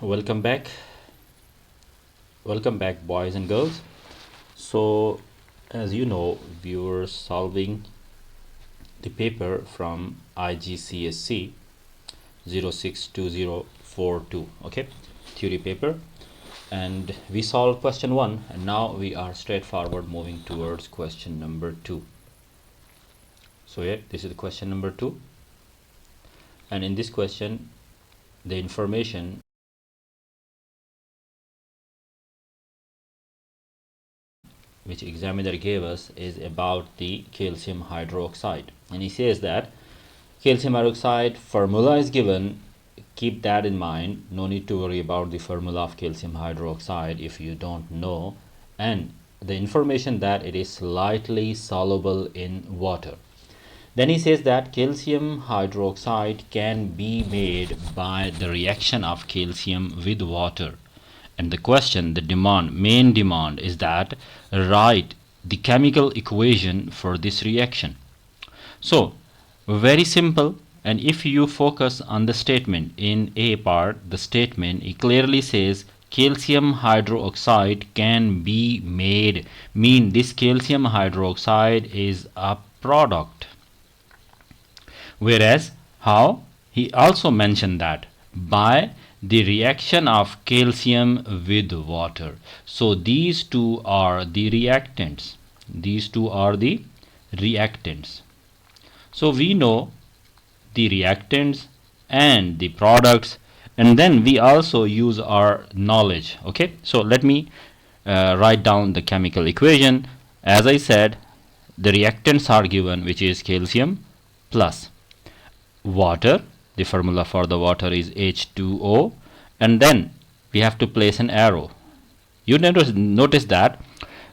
Welcome back. Welcome back, boys and girls. So, as you know, we were solving the paper from IGCSE 062042, okay, theory paper, and we solved question 1, and now we are straightforward moving towards question number 2. So yeah, this is question number 2, and in this question the information which examiner gave us is about the calcium hydroxide, and he says that calcium hydroxide formula is given. Keep that in mind. No need to worry about the formula of calcium hydroxide if you don't know, and the information that it is slightly soluble in water. Then he says that calcium hydroxide can be made by the reaction of calcium with water. And the question, main demand is that write the chemical equation for this reaction. So, very simple. And if you focus on the statement in A part, the statement, it clearly says calcium hydroxide can be made. Mean this calcium hydroxide is a product. Whereas how? He also mentioned that by the reaction of calcium with water. So these two are the reactants. These two are the reactants. So we know the reactants and the products, and then we also use our knowledge. Okay, so let me write down the chemical equation. As I said, the reactants are given, which is calcium plus water. The formula for the water is H2O, and then we have to place an arrow. You notice that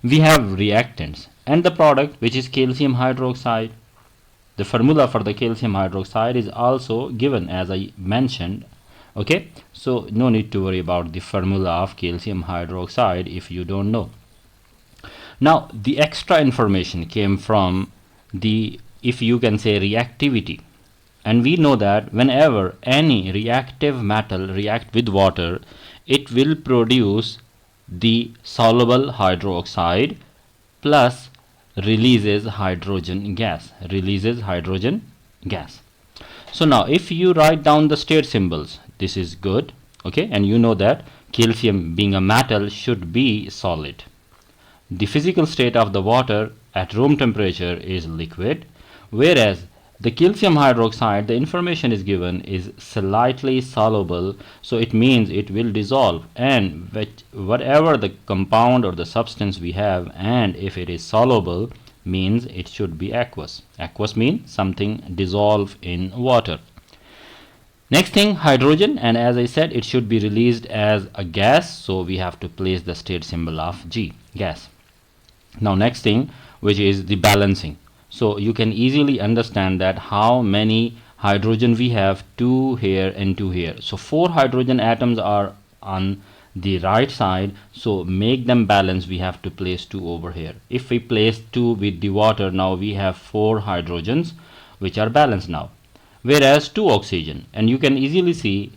we have reactants and the product, which is calcium hydroxide. The formula for the calcium hydroxide is also given, as I mentioned. Okay, so no need to worry about the formula of calcium hydroxide if you don't know. Now the extra information came from the, if you can say, reactivity. And we know that whenever any reactive metal react with water, it will produce the soluble hydroxide plus releases hydrogen gas. So now if you write down the state symbols, this is good. Okay, and you know that calcium being a metal should be solid. The physical state of the water at room temperature is liquid, whereas the calcium hydroxide, the information is given, is slightly soluble, so it means it will dissolve, and whatever the compound or the substance we have, and if it is soluble, means it should be aqueous. Aqueous means something dissolve in water. Next thing, hydrogen, and as I said, it should be released as a gas, so we have to place the state symbol of G, gas. Now next thing, which is the balancing. So you can easily understand that how many hydrogen we have, 2 here and 2 here. So 4 hydrogen atoms are on the right side, so make them balance. We have to place 2 over here. If we place 2 with the water, now we have 4 hydrogens which are balanced now, whereas 2 oxygen, and you can easily see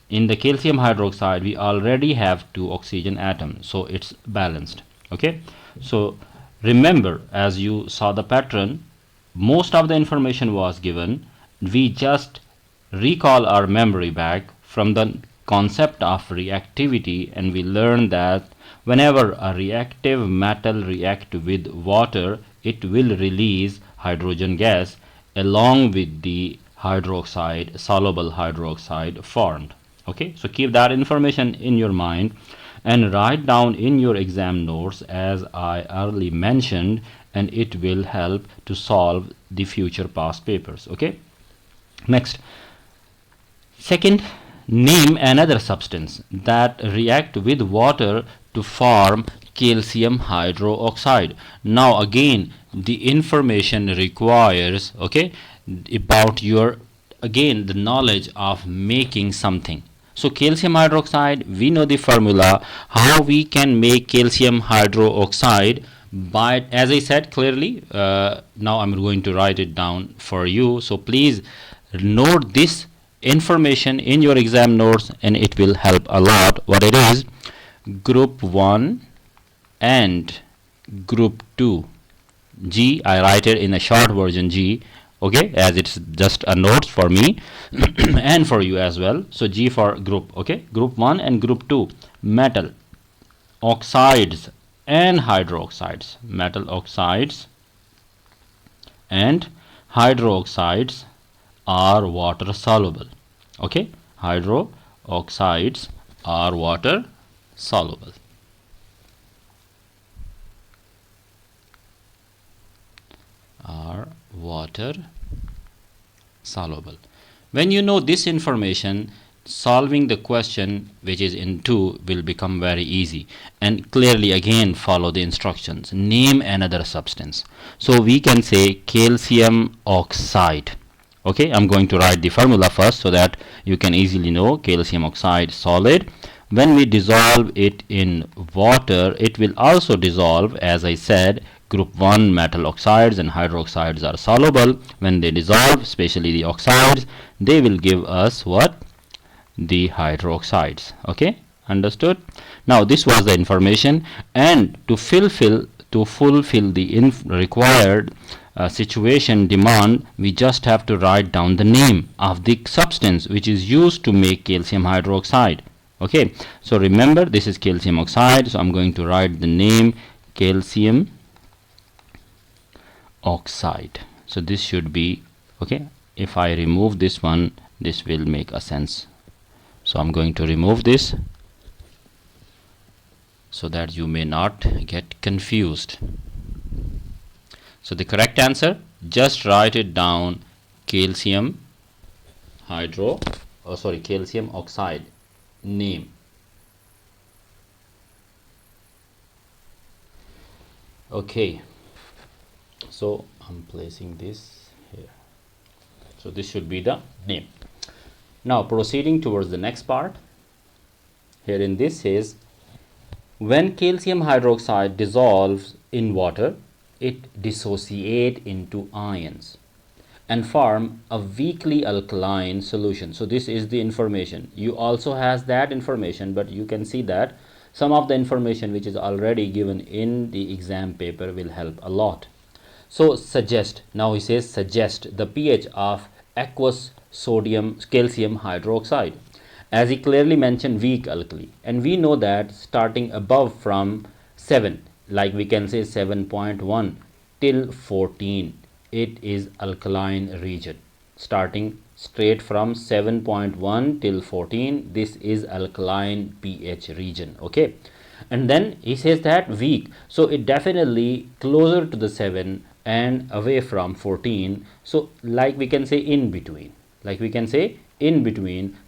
in the calcium hydroxide we already have 2 oxygen atoms, so it's balanced. Okay, so remember, as you saw the pattern, most of the information was given. We just recall our memory back from the concept of reactivity, and we learned that whenever a reactive metal react with water, it will release hydrogen gas along with the hydroxide, soluble hydroxide formed. Okay, so keep that information in your mind and write down in your exam notes, as I earlier mentioned, and it will help to solve the future past papers. Okay, next, second, name another substance that react with water to form calcium hydroxide. Now again, the information requires, okay, about your, again, the knowledge of making something. So calcium hydroxide, we know the formula, how we can make calcium hydroxide by, as I said clearly, now I'm going to write it down for you. So please note this information in your exam notes, and it will help a lot. What it is: group 1 and group 2. G, I write it in a short version G, okay, as it's just a note for me and for you as well. So G for group, okay, group 1 and group 2, metal oxides and hydroxides. Metal oxides and hydroxides are water soluble, okay, hydroxides are water soluble. Are water soluble. When you know this information, solving the question which is in 2 will become very easy. And clearly again follow the instructions. Name another substance. So we can say calcium oxide. Okay, I'm going to write the formula first so that you can easily know. Calcium oxide solid. When we dissolve it in water, it will also dissolve, as I said. Group 1 metal oxides and hydroxides are soluble. When they dissolve, especially the oxides, they will give us what? The hydroxides. Okay, understood? Now this was the information, and to fulfill the required situation demand, we just have to write down the name of the substance which is used to make calcium hydroxide. Okay, so remember this is calcium oxide, so I'm going to write the name calcium oxide. So this should be okay. If I remove this one, this will make a sense. So I'm going to remove this so that you may not get confused. So the correct answer, just write it down, calcium calcium oxide name. Okay, so I'm placing this here. So this should be the name. Now proceeding towards the next part. Here in this says, when calcium hydroxide dissolves in water, it dissociates into ions and form a weakly alkaline solution. So this is the information. You also has that information, but you can see that some of the information which is already given in the exam paper will help a lot. So suggest, now he says suggest the pH of aqueous calcium hydroxide. As he clearly mentioned, weak alkali, and we know that starting above from 7, like we can say 7.1 till 14, it is alkaline region. Starting straight from 7.1 till 14, this is alkaline pH region. Okay, and then he says that weak, so it definitely closer to the 7 and away from 14. So like we can say in between,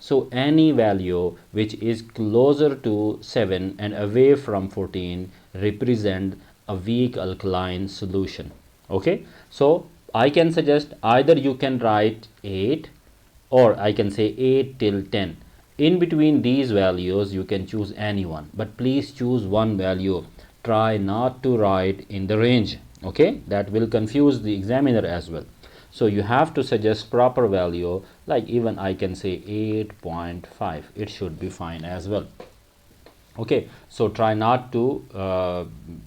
so any value which is closer to 7 and away from 14 represent a weak alkaline solution. Okay, so I can suggest either you can write 8 or I can say 8 till 10. In between these values you can choose any one, but please choose one value. Try not to write in the range. Okay, that will confuse the examiner as well. So you have to suggest proper value, like even I can say 8.5. It should be fine as well. Okay, so try not to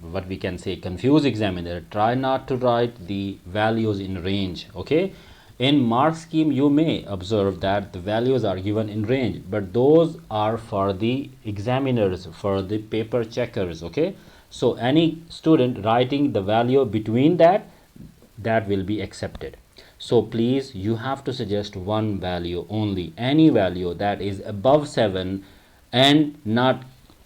what we can say confuse examiner. Try not to write the values in range. Okay, in mark scheme you may observe that the values are given in range, but those are for the examiners, for the paper checkers. Okay, so any student writing the value between that will be accepted. So please, you have to suggest one value only, any value that is above 7 and not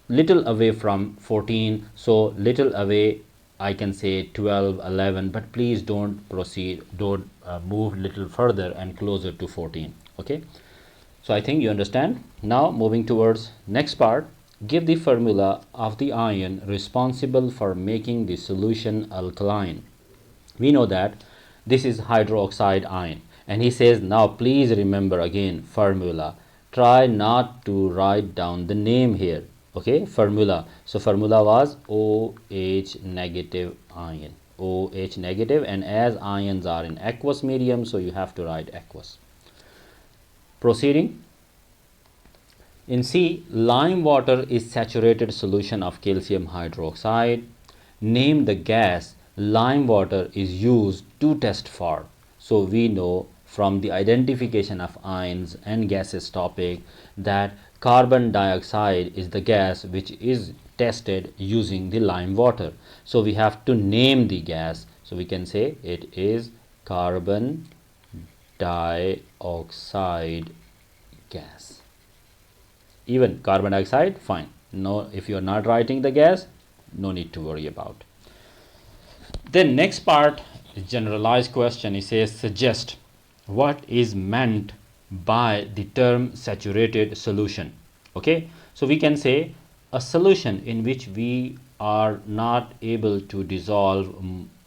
little away from 14. So little away I can say 12, 11, but please don't proceed, don't move little further and closer to 14. Okay, so I think you understand. Now moving towards next part, give the formula of the ion responsible for making the solution alkaline. We know that this is hydroxide ion, and he says now please remember again formula. Try not to write down the name here. Okay, formula. So formula was OH negative ion, OH negative, and as ions are in aqueous medium, so you have to write aqueous. Proceeding. In C, lime water is saturated solution of calcium hydroxide. Name the gas lime water is used to test for. So we know from the identification of ions and gases topic that carbon dioxide is the gas which is tested using the lime water. So we have to name the gas. So we can say it is carbon dioxide gas. Even carbon dioxide, fine. No, if you are not writing the gas, no need to worry about. Then next part is generalized question. It says suggest what is meant by the term saturated solution. Okay, so we can say a solution in which we are not able to dissolve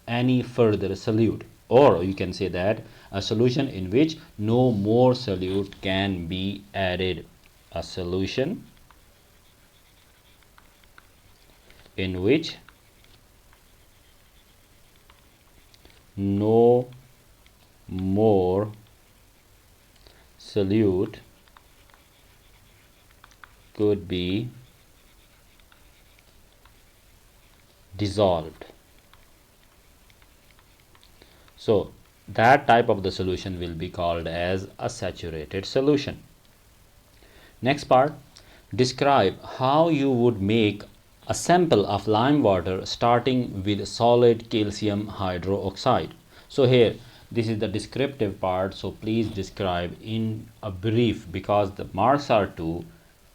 any further solute, or you can say that a solution in which no more solute can be added. A solution in which no more solute could be dissolved. So that type of the solution will be called as a saturated solution. Next part, describe how you would make a sample of lime water starting with solid calcium hydroxide. So here this is the descriptive part, so please describe in a brief because the marks are 2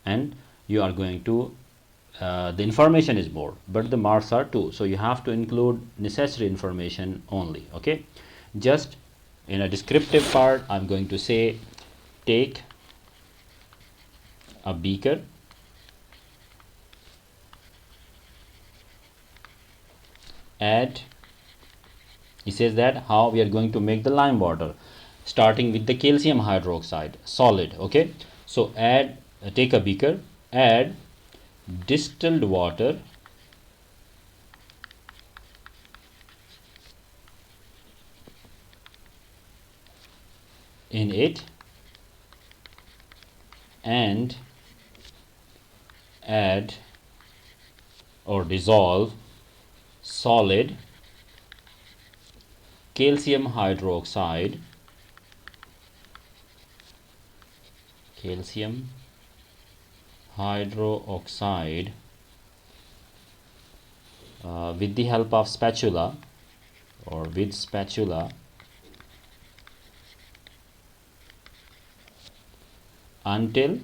and you are going to the information is more but the marks are 2, so you have to include necessary information only. Okay, just in a descriptive part I'm going to say take a beaker, add, he says that how we are going to make the lime water starting with the calcium hydroxide solid. Okay, so add take a beaker, add distilled water in it and add or dissolve solid calcium hydroxide with the help of spatula or with spatula until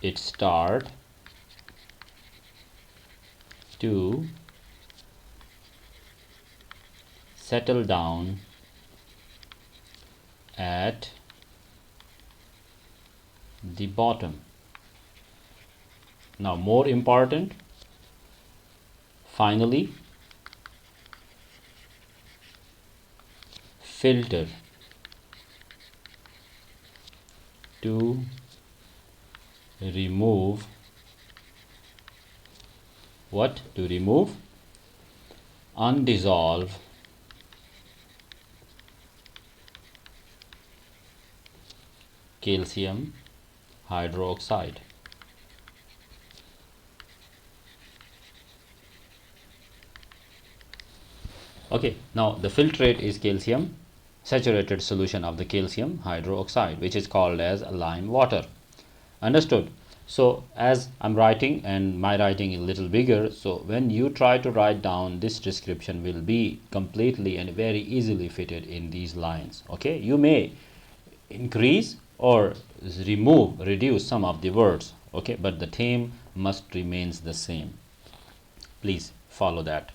it start to settle down at the bottom. Now more important, finally filter to remove what? To remove undissolved calcium hydroxide. Okay, now the filtrate is calcium saturated solution of the calcium hydroxide which is called as lime water. Understood? So as I'm writing and my writing is a little bigger, so when you try to write down, this description will be completely and very easily fitted in these lines. Okay, you may increase or reduce some of the words, okay, but the theme must remains the same. Please follow that.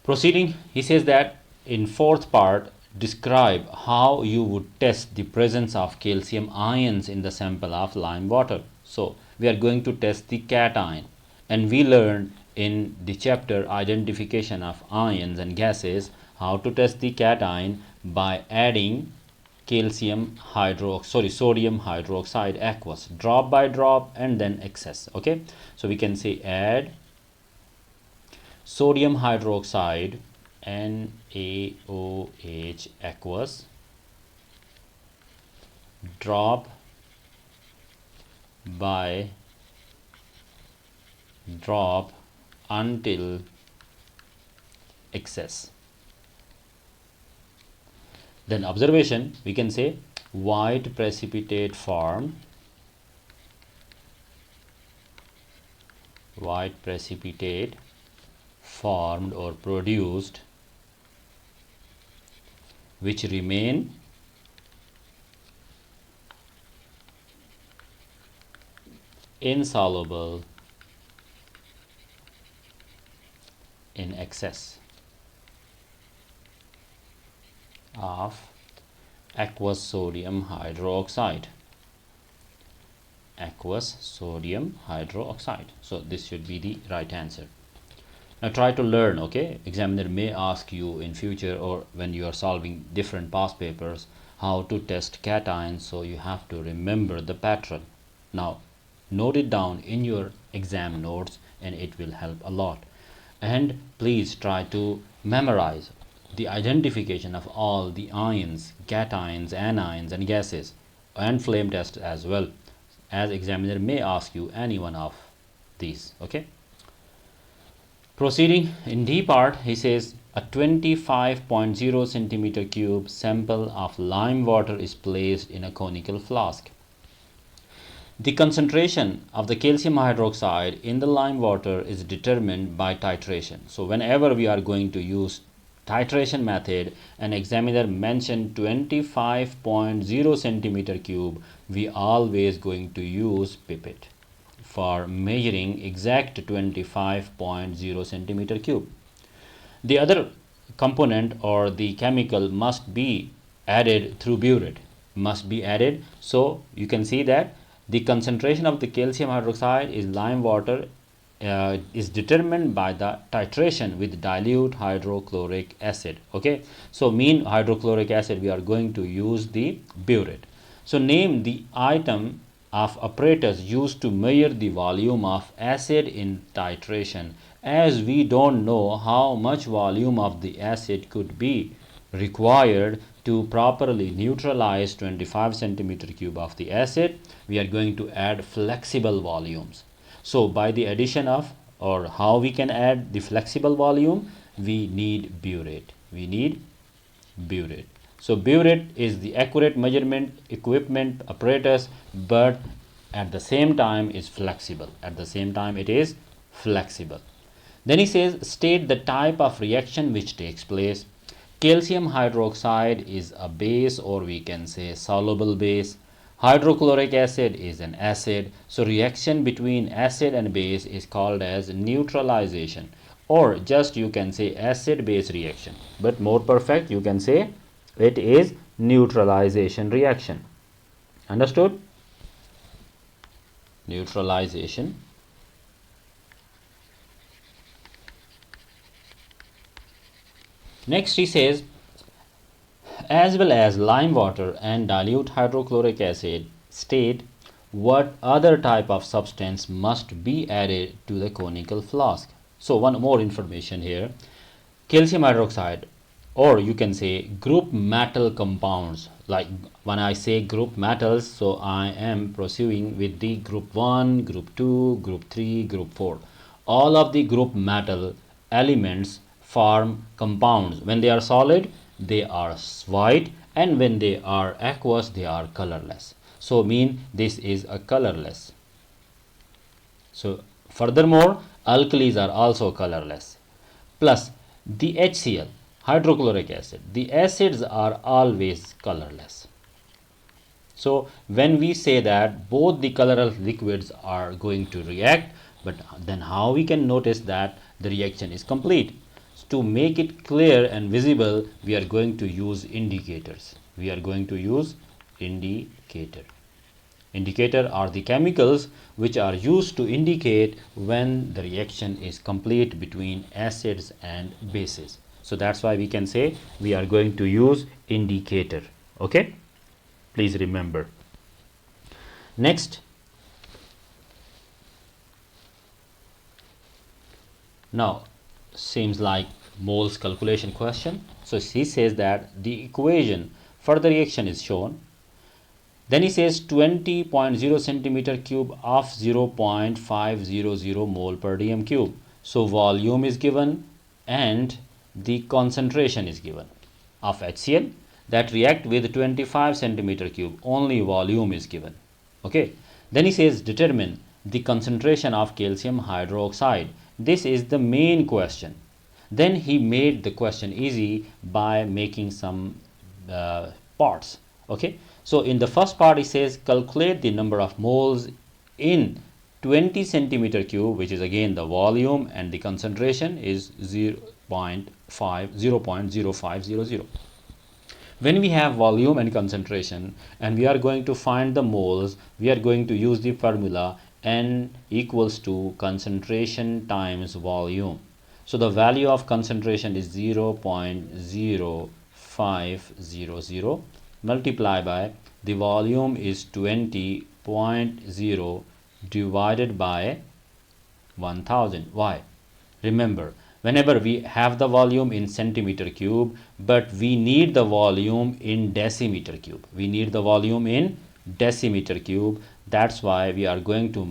Proceeding, he says that in fourth part, describe how you would test the presence of calcium ions in the sample of lime water. So we are going to test the cation, and we learned in the chapter identification of ions and gases how to test the cation by adding sodium hydroxide aqueous drop by drop and then excess. Okay, so we can say add sodium hydroxide NaOH aqueous drop by drop until excess. Then observation, we can say white precipitate formed or produced which remain insoluble in excess of aqueous sodium hydroxide. So this should be the right answer. Now try to learn, okay? Examiner may ask you in future or when you are solving different past papers how to test cations, so you have to remember the pattern. Now note it down in your exam notes and it will help a lot. And please try to memorize the identification of all the ions, cations, anions and gases, and flame test as well, as examiner may ask you any one of these. Okay, proceeding in D part, he says a 25.0 centimeter cube sample of lime water is placed in a conical flask. The concentration of the calcium hydroxide in the lime water is determined by titration. So whenever we are going to use titration method, an examiner mentioned 25.0 centimeter cube, we always going to use pipette for measuring exact 25.0 centimeter cube. The other component or the chemical must be added through burette, so you can see that the concentration of the calcium hydroxide in lime water is determined by the titration with dilute hydrochloric acid. Okay, so mean hydrochloric acid we are going to use the burette. So name the item of apparatus used to measure the volume of acid in titration, as we don't know how much volume of the acid could be required to properly neutralize 25 centimeter cube of the acid. We are going to add flexible volumes. So by the addition of, or how we can add the flexible volume, we need burette. So burette is the accurate measurement equipment apparatus, but at the same time is flexible. Then he says state the type of reaction which takes place. Calcium hydroxide is a base, or we can say soluble base. Hydrochloric acid is an acid. So reaction between acid and base is called as neutralization, or just you can say acid base reaction, but more perfect you can say it is neutralization reaction. Understood? Neutralization. Next he says, as well as lime water and dilute hydrochloric acid, state what other type of substance must be added to the conical flask. So one more information here. Calcium hydroxide, or you can say group metal compounds. Like when I say group metals, so I am proceeding with the group 1, group 2, group 3, group 4. All of the group metal elements form compounds. When they are solid, they are white, and when they are aqueous, they are colorless. So mean this is a colorless. So furthermore, alkalis are also colorless. Plus the HCl, hydrochloric acid, the acids are always colorless. So when we say that both the colorless liquids are going to react, but then how we can notice that the reaction is complete? To make it clear and visible, we are going to use indicators. Indicator are the chemicals which are used to indicate when the reaction is complete between acids and bases. So that's why we can say we are going to use indicator. Okay, please remember. Next, now seems like moles calculation question. So he says that the equation for the reaction is shown. Then he says 20.0 centimeter cube of 0.500 mole per dm cube. So volume is given and the concentration is given of HCl that react with 25 centimeter cube. Only volume is given. Okay. Then he says determine the concentration of calcium hydroxide. This is the main question. Then he made the question easy by making some parts. Okay, so in the first part he says calculate the number of moles in 20 centimeter cube, which is again the volume, and the concentration is 0.0500. When we have volume and concentration and we are going to find the moles, we are going to use the formula N equals to concentration times volume. So the value of concentration is 0.0500 multiplied by the volume is 20.0 divided by 1000. Why? Remember, whenever we have the volume in centimeter cube, but we need the volume in decimeter cube. We need the volume in decimeter cube. That's why we are going to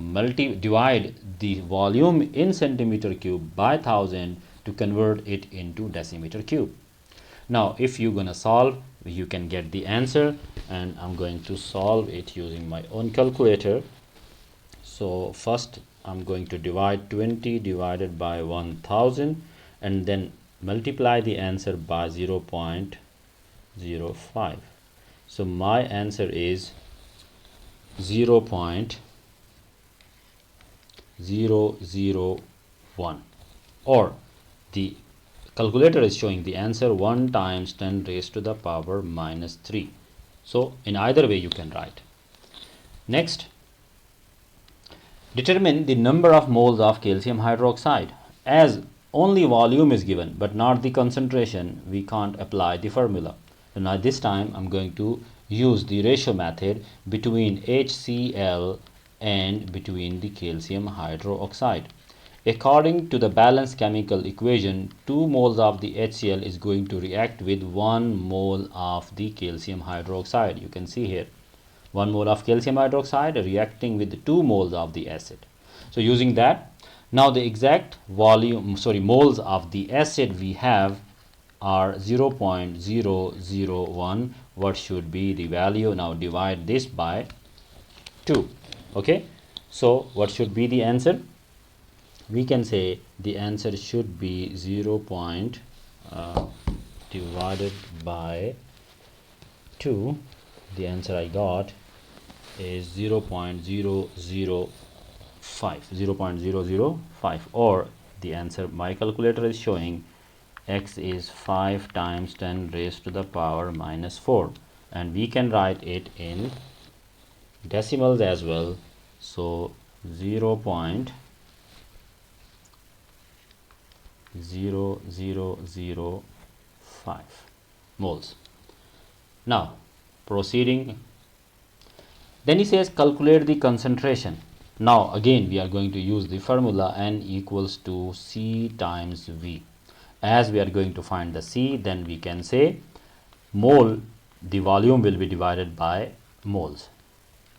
divide the volume in centimeter cube by 1000 to convert it into decimeter cube. Now if you're gonna solve, you can get the answer, and I'm going to solve it using my own calculator. So first I'm going to divide 20 divided by 1000 and then multiply the answer by 0.05. So my answer is 0.001, or the calculator is showing the answer 1 times 10 raised to the power minus 3. So in either way you can write. Next, determine the number of moles of calcium hydroxide. As only volume is given but not the concentration, we can't apply the formula. And now this time I'm going to use the ratio method between HCl and between the calcium hydroxide. According to the balanced chemical equation, 2 moles of the HCl is going to react with 1 mole of the calcium hydroxide. You can see here 1 mole of calcium hydroxide reacting with 2 moles of the acid. So using that, now the exact moles of the acid we have are 0.001. What should be the value? Now divide this by 2. Okay, so what should be the answer? We can say the answer should be 0. Divided by 2. The answer I got is 0.005, or the answer my calculator is showing x is 5 times 10 raised to the power minus 4, and we can write it in decimals as well. So 0.0005 moles. Now proceeding, then he says calculate the concentration. Now again we are going to use the formula N equals to C times V. As we are going to find the C, then we can say mole, the volume will be divided by moles.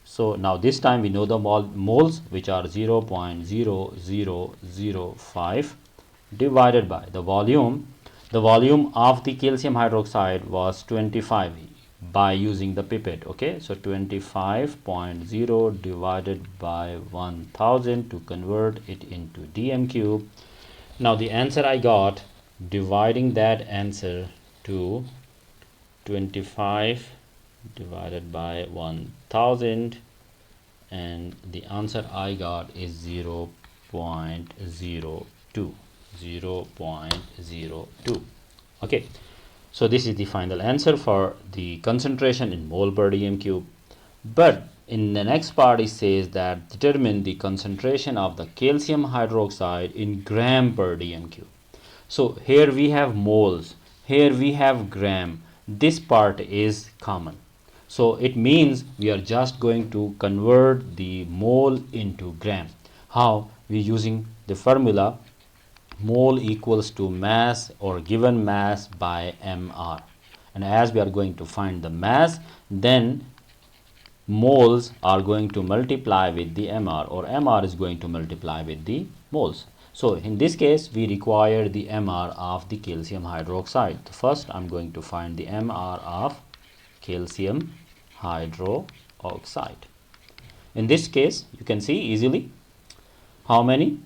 So now this time we know the moles, which are 0.0005 divided by the volume. The volume of the calcium hydroxide was 25 by using the pipette. Okay, so 25.0 divided by 1000 to convert it into dm cube. Now the answer I got, dividing that answer to 25 divided by 1000, and the answer I got is 0.02. Okay, so this is the final answer for the concentration in mole per dm cube. But in the next part it says that determine the concentration of the calcium hydroxide in gram per dm cube. So here we have moles, here we have gram. This part is common, so it means we are just going to convert the mole into gram. How? We using the formula mole equals to mass or given mass by mr, and as we are going to find the mass, then moles are going to multiply with the MR, or MR is going to multiply with the moles. So in this case we require the MR of the calcium hydroxide. First I'm going to find the MR of calcium hydroxide. In this case you can see easily how many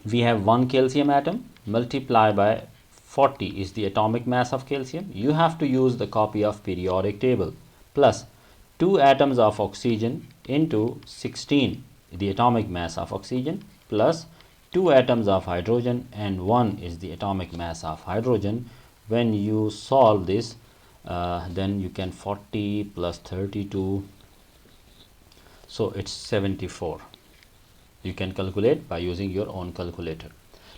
we have. One calcium atom multiplied by 40 is the atomic mass of calcium. You have to use the copy of periodic table, plus 2 atoms of oxygen into 16 the atomic mass of oxygen, plus 2 atoms of hydrogen, and 1 is the atomic mass of hydrogen. When you solve this, then you can 40 plus 32, so it's 74. You can calculate by using your own calculator.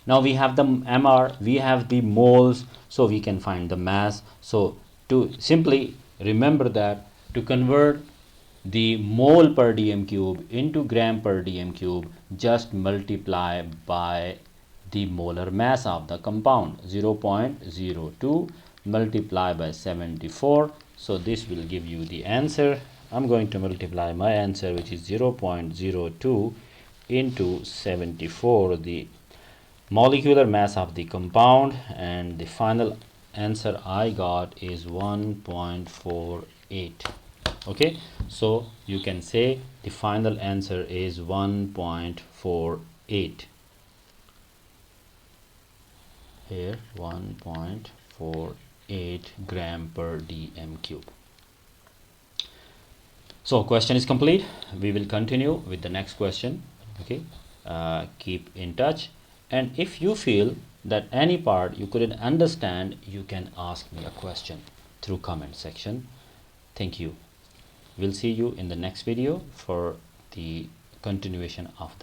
Now we have the MR, we have the moles, so we can find the mass. So to simply remember that to convert the mole per dm cube into gram per dm cube, just multiply by the molar mass of the compound. 0.02 multiply by 74, so this will give you the answer. I'm going to multiply my answer, which is 0.02 into 74, the molecular mass of the compound, and the final answer I got is 1.48. okay, so you can say the final answer is 1.48 here, 1.48 gram per dm cube. So question is complete. We will continue with the next question. Okay, keep in touch, and if you feel that any part you couldn't understand, you can ask me a question through comment section. Thank you. We'll see you in the next video for the continuation of